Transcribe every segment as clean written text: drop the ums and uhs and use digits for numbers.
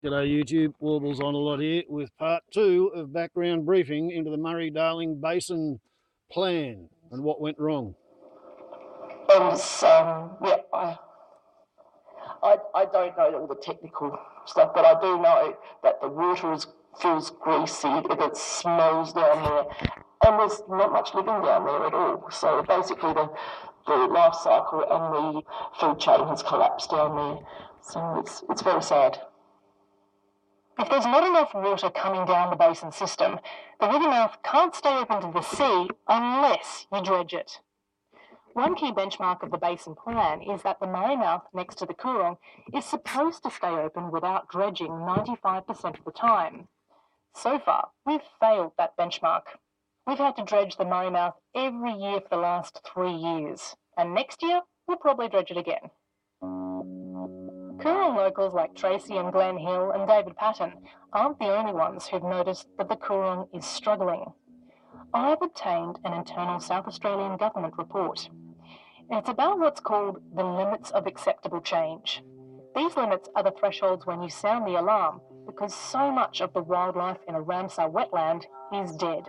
G'day YouTube, Warbles on a lot here with part 2 of background briefing into the Murray-Darling Basin plan and what went wrong. And I don't know all the technical stuff, but I do know that the water feels greasy, that it smells down there, and there's not much living down there at all. So basically the life cycle and the food chain has collapsed down there. So it's very sad. If there's not enough water coming down the basin system, the river mouth can't stay open to the sea unless you dredge it. One key benchmark of the basin plan is that the Murray mouth next to the Coorong is supposed to stay open without dredging 95% of the time. So far, we've failed that benchmark. We've had to dredge the Murray mouth every year for the last 3 years, and next year we'll probably dredge it again. Coorong locals like Tracy and Glenn Hill and David Patton aren't the only ones who've noticed that the Coorong is struggling. I've obtained an internal South Australian government report. It's about what's called the limits of acceptable change. These limits are the thresholds when you sound the alarm because so much of the wildlife in a Ramsar wetland is dead.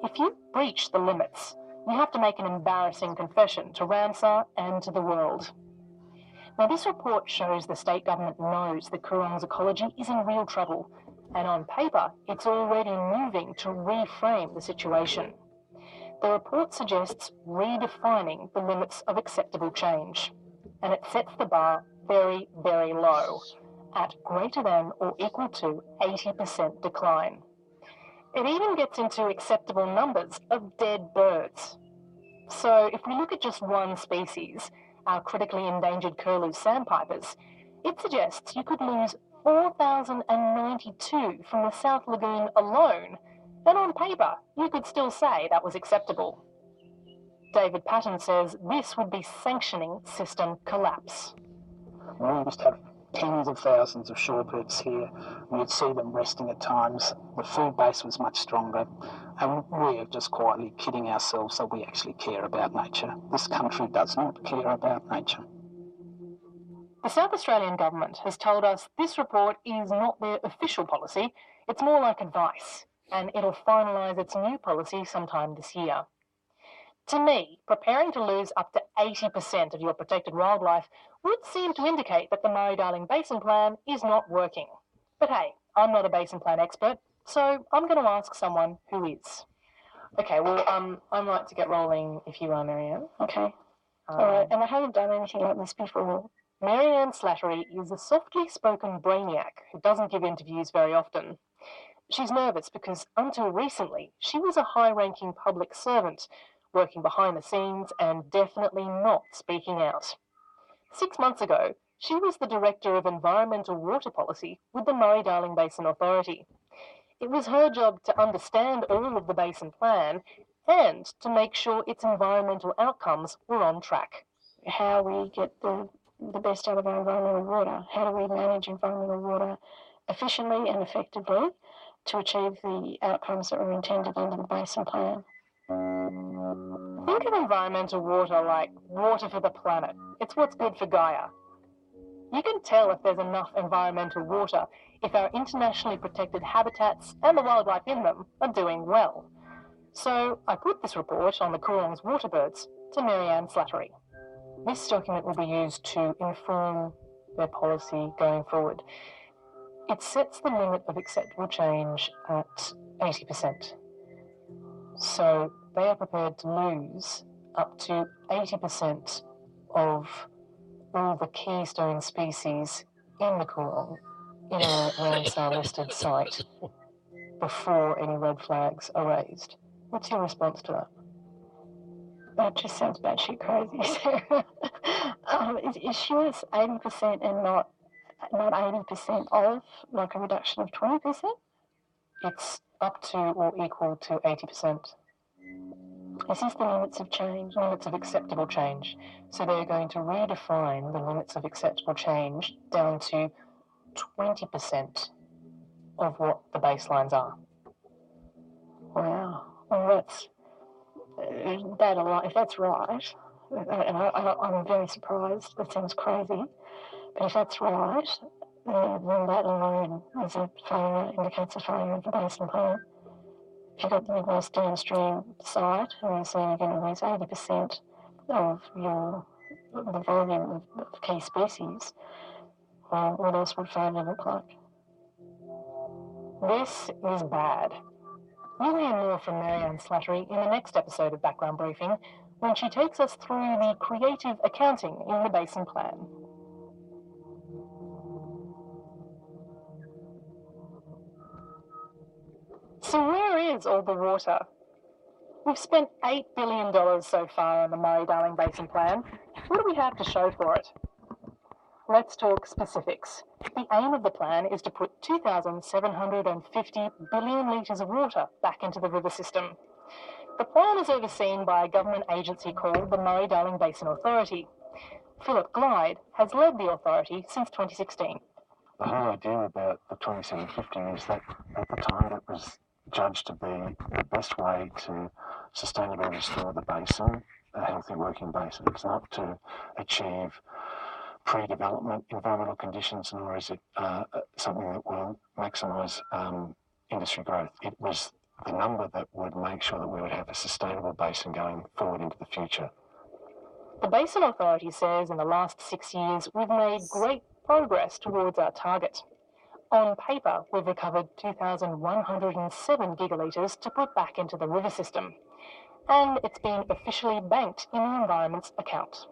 If you breach the limits, you have to make an embarrassing confession to Ramsar and to the world. Now, this report shows the state government knows the Coorong's ecology is in real trouble, and on paper, it's already moving to reframe the situation. The report suggests redefining the limits of acceptable change, and it sets the bar very, very low, at greater than or equal to 80% decline. It even gets into acceptable numbers of dead birds. So if we look at just one species, our critically endangered curlew sandpipers, it suggests you could lose 4,092 from the South Lagoon alone, and on paper, you could still say that was acceptable. David Patton says this would be sanctioning system collapse. We used to have tens of thousands of shorebirds here. We'd see them resting at times. The food base was much stronger, and we are just quietly kidding ourselves that we actually care about nature. This country does not care about nature. The South Australian government has told us this report is not their official policy, it's more like advice, and it'll finalise its new policy sometime this year. To me, preparing to lose up to 80% of your protected wildlife would seem to indicate that the Murray-Darling Basin Plan is not working. But hey, I'm not a Basin Plan expert, so I'm going to ask someone who is. Okay, well, I'd like to get rolling if you are, Marianne. Okay. All right, and I haven't done anything like this before. Marianne Slattery is a softly spoken brainiac who doesn't give interviews very often. She's nervous because until recently, she was a high-ranking public servant, working behind the scenes and definitely not speaking out. 6 months ago, she was the Director of Environmental Water Policy with the Murray-Darling Basin Authority. It was her job to understand all of the Basin Plan and to make sure its environmental outcomes were on track. How we get the best out of our environmental water, how do we manage environmental water efficiently and effectively to achieve the outcomes that were intended under the Basin Plan. Think of environmental water like water for the planet. It's what's good for Gaia. You can tell if there's enough environmental water if our internationally protected habitats and the wildlife in them are doing well. So I put this report on the Coorong's waterbirds to Marianne Slattery. This document will be used to inform their policy going forward. It sets the limit of acceptable change at 80%. So they are prepared to lose up to 80% of all the keystone species in the Coorong in a Ramsar listed site before any red flags are raised. What's your response to that? That just sounds batshit crazy, Sarah. Is she was 80% and not 80% of, like a reduction of 20%? It's up to or equal to 80%. This is the limits of change, limits of acceptable change. So they're going to redefine the limits of acceptable change down to 20% of what the baselines are. Wow. Well, if that's right, and I'm very surprised, that sounds crazy, but if that's right, then that alone is a failure, indicates a failure of the basin plan. If you've got the reverse downstream site and you say you're going to lose 80% of the volume of key species, well, what else would failure look like? This is bad. You'll hear more from Marianne Slattery in the next episode of Background Briefing, when she takes us through the creative accounting in the Basin Plan. So where is all the water? We've spent $8 billion so far on the Murray-Darling Basin Plan. What do we have to show for it? Let's talk specifics. The aim of the plan is to put 2,750 billion litres of water back into the river system. The plan is overseen by a government agency called the Murray-Darling Basin Authority. Philip Glyde has led the authority since 2016. The whole idea about the 2750 is that at the time it was judged to be the best way to sustainably restore the basin, a healthy working basin. It's not to achieve pre-development environmental conditions, nor is it something that will maximise industry growth. It was the number that would make sure that we would have a sustainable basin going forward into the future. The Basin Authority says in the last 6 years we've made great progress towards our target. On paper, we've recovered 2,107 gigalitres to put back into the river system, and it's been officially banked in the Environment's account.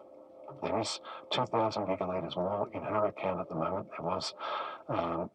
There is 2,000 gigalitres more in her account at the moment. There was in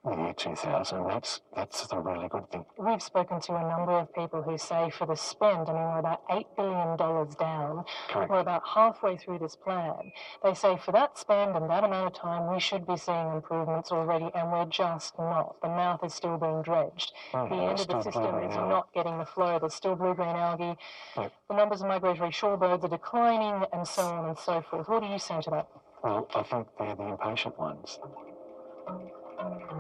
the year 2000, and that's a really good thing. We've spoken to a number of people who say for the spend, we're about $8 billion down. Correct. We're about halfway through this plan. They say for that spend and that amount of time, we should be seeing improvements already, and we're just not. The mouth is still being dredged. The end of the system is not getting the flow. There's still blue-green algae. Yep. The numbers of migratory shorebirds are declining, and so on and so forth. What do you say to that? Well, I think they're the impatient ones.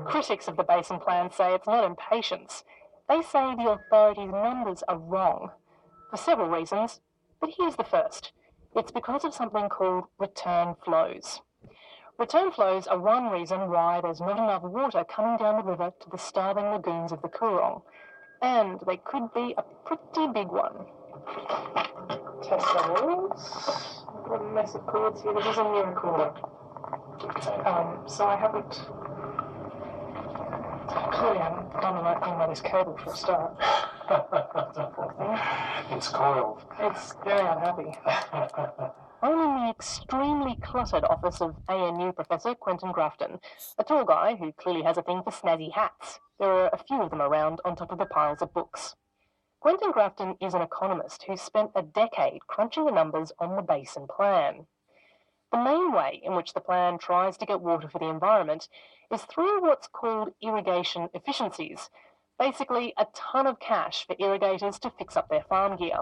Critics of the Basin Plan say it's not impatience. They say the authority's numbers are wrong for several reasons, but here's the first. It's because of something called return flows. Return flows are one reason why there's not enough water coming down the river to the starving lagoons of the Coorong, and they could be a pretty big one. Test levels. I've got a mess of cords here. This is a new recorder. So I haven't... Clearly I haven't done the right thing by this cable for a start. It's coiled. It's very unhappy. I'm in the extremely cluttered office of ANU Professor Quentin Grafton, a tall guy who clearly has a thing for snazzy hats. There are a few of them around on top of the piles of books. Quentin Grafton is an economist who spent a decade crunching the numbers on the Basin Plan. The main way in which the plan tries to get water for the environment is through what's called irrigation efficiencies, basically a ton of cash for irrigators to fix up their farm gear.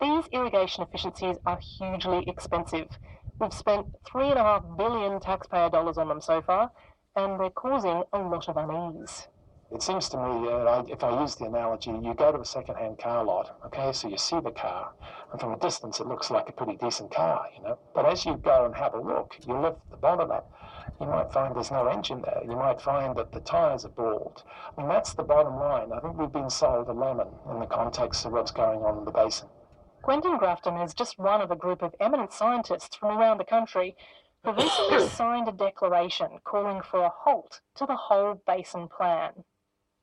These irrigation efficiencies are hugely expensive. We've spent $3.5 billion taxpayer dollars on them so far, and they're causing a lot of unease. It seems to me, if I use the analogy, you go to a second-hand car lot, okay, so you see the car, and from a distance it looks like a pretty decent car, But as you go and have a look, you lift the bonnet up, you might find there's no engine there. You might find that the tyres are bald. That's the bottom line. I think we've been sold a lemon in the context of what's going on in the basin. Quentin Grafton is just one of a group of eminent scientists from around the country who recently signed a declaration calling for a halt to the whole Basin Plan.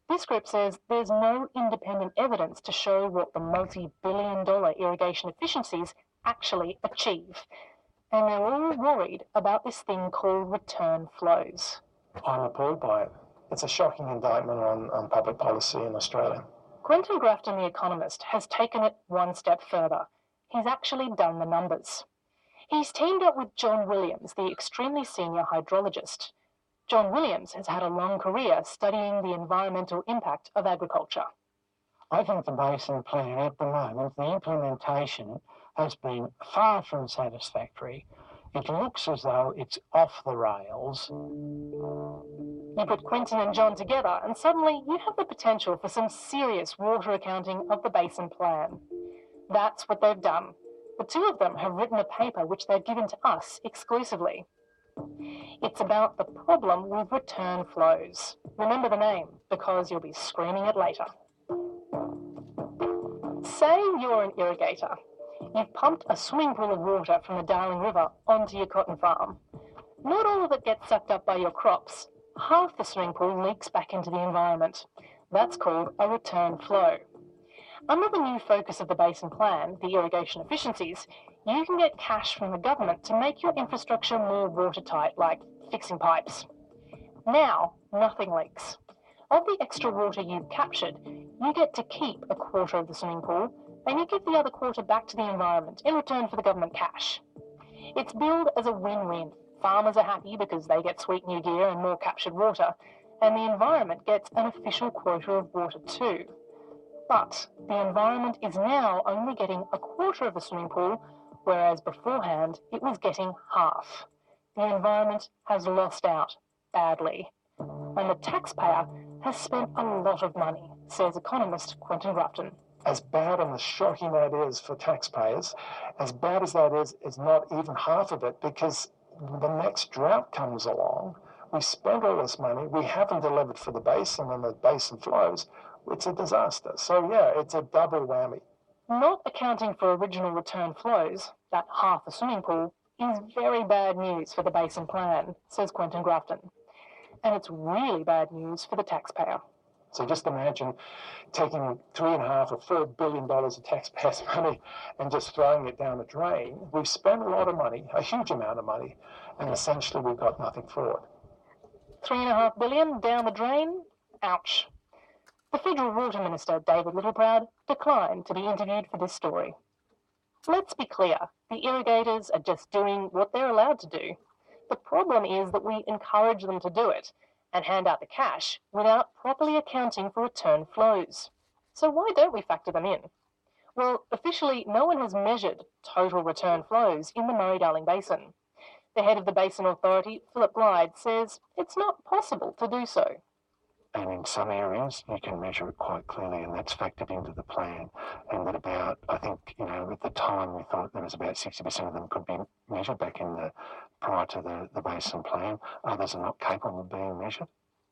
This group says there's no independent evidence to show what the multi-billion-dollar irrigation efficiencies actually achieve. And they're all worried about this thing called return flows. I'm appalled by it. It's a shocking indictment on public policy in Australia. Quentin Grafton, the economist, has taken it one step further. He's actually done the numbers. He's teamed up with John Williams, the extremely senior hydrologist. John Williams has had a long career studying the environmental impact of agriculture. I think the Basin Plan at the moment, the implementation has been far from satisfactory. It looks as though it's off the rails. You put Quentin and John together and suddenly you have the potential for some serious water accounting of the Basin Plan. That's what they've done. The two of them have written a paper which they've given to us exclusively. It's about the problem with return flows. Remember the name, because you'll be screaming it later. Say you're an irrigator. You've pumped a swimming pool of water from the Darling River onto your cotton farm. Not all of it gets sucked up by your crops. Half the swimming pool leaks back into the environment. That's called a return flow. Under the new focus of the Basin Plan, the irrigation efficiencies, you can get cash from the government to make your infrastructure more watertight, like fixing pipes. Now, nothing leaks. Of the extra water you've captured, you get to keep a quarter of the swimming pool, and you give the other quarter back to the environment in return for the government cash. It's billed as a win-win. Farmers are happy because they get sweet new gear and more captured water, and the environment gets an official quota of water too. But the environment is now only getting a quarter of the swimming pool, whereas beforehand it was getting half. The environment has lost out badly, and the taxpayer has spent a lot of money, says economist Quentin Grafton. As bad and as shocking that is for taxpayers, as bad as that is not even half of it, because the next drought comes along, we spent all this money, we haven't delivered for the basin, and the basin flows. It's a disaster. So yeah, it's a double whammy. Not accounting for original return flows, that half the swimming pool, is very bad news for the Basin Plan, says Quentin Grafton. And it's really bad news for the taxpayer. So just imagine taking $3.5 or $4 billion of taxpayers' money and just throwing it down the drain. We've spent a lot of money, a huge amount of money, and essentially we've got nothing for it. $3.5 billion down the drain? Ouch. The Federal Water Minister, David Littleproud, declined to be interviewed for this story. Let's be clear, the irrigators are just doing what they're allowed to do. The problem is that we encourage them to do it and hand out the cash without properly accounting for return flows. So why don't we factor them in? Well, officially, no one has measured total return flows in the Murray-Darling Basin. The head of the Basin Authority, Philip Glyde, says it's not possible to do so. And in some areas, you can measure it quite clearly, and that's factored into the plan. And that about, I think, at the time we thought there was about 60% of them could be measured back in prior to the Basin Plan. Others are not capable of being measured.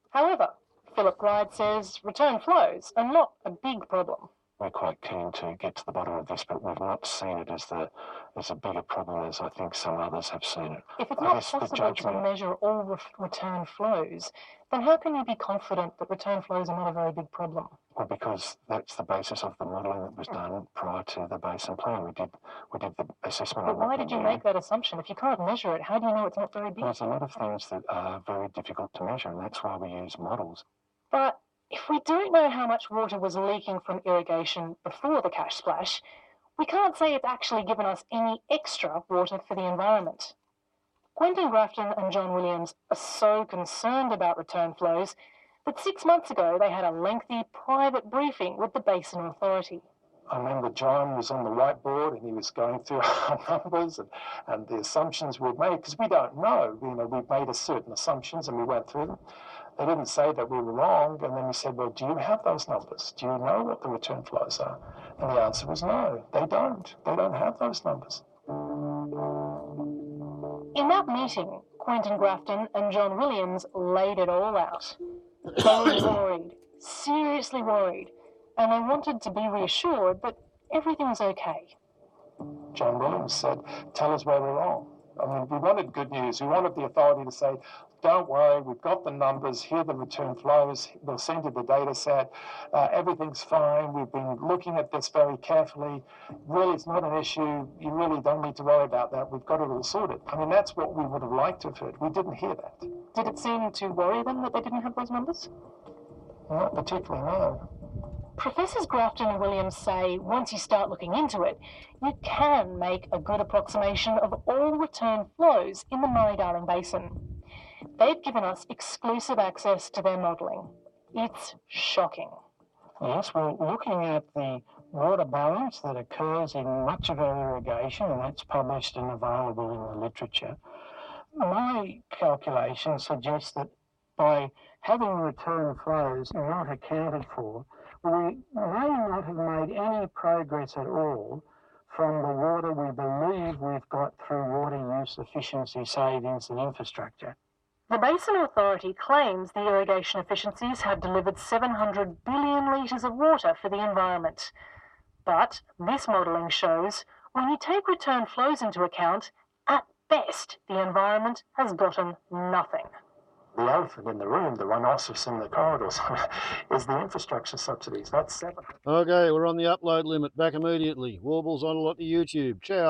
However, Philip Glyde says return flows are not a big problem. We're quite keen to get to the bottom of this, but we've not seen it as a bigger problem as I think some others have seen it. If it's not possible to measure all return flows, then how can you be confident that return flows are not a very big problem? Well, because that's the basis of the modelling that was done prior to the Basin Plan. We did the assessment. But why did you make that assumption? If you can't measure it, how do you know it's not very big? There's a lot of things that are very difficult to measure, and that's why we use models. But if we don't know how much water was leaking from irrigation before the cash splash, we can't say it's actually given us any extra water for the environment. Quentin Grafton and John Williams are so concerned about return flows that 6 months ago they had a lengthy private briefing with the Basin Authority. I remember John was on the whiteboard and he was going through our numbers and the assumptions we'd made, because we don't know. We've made certain assumptions and we went through them. They didn't say that we were wrong, and then we said, well, do you have those numbers? Do you know what the return flows are? And the answer was no, they don't. They don't have those numbers. In that meeting, Quentin Grafton and John Williams laid it all out. They were worried, seriously worried, and they wanted to be reassured that everything was okay. John Williams said, tell us where we're wrong. I mean, we wanted good news. We wanted the authority to say, don't worry, we've got the numbers, here are the return flows, we'll send you the data set, everything's fine, we've been looking at this very carefully, really it's not an issue, you really don't need to worry about that, we've got it all sorted. I mean, that's what we would have liked to have heard. We didn't hear that. Did it seem to worry them that they didn't have those numbers? Not particularly, no. Professors Grafton and Williams say once you start looking into it, you can make a good approximation of all return flows in the Murray-Darling Basin. They've given us exclusive access to their modelling. It's shocking. Yes, we're looking at the water balance that occurs in much of our irrigation, and that's published and available in the literature. My calculations suggest that by having return flows not accounted for, we may not have made any progress at all from the water we believe we've got through water use efficiency savings and infrastructure. The Basin Authority claims the irrigation efficiencies have delivered 700 billion litres of water for the environment. But this modelling shows when you take return flows into account, at best, the environment has gotten nothing. The elephant in the room, the rhinoceros in the corridors, is the infrastructure subsidies. That's 7. Okay, we're on the upload limit. Back immediately. Warbles on a lot to YouTube. Ciao.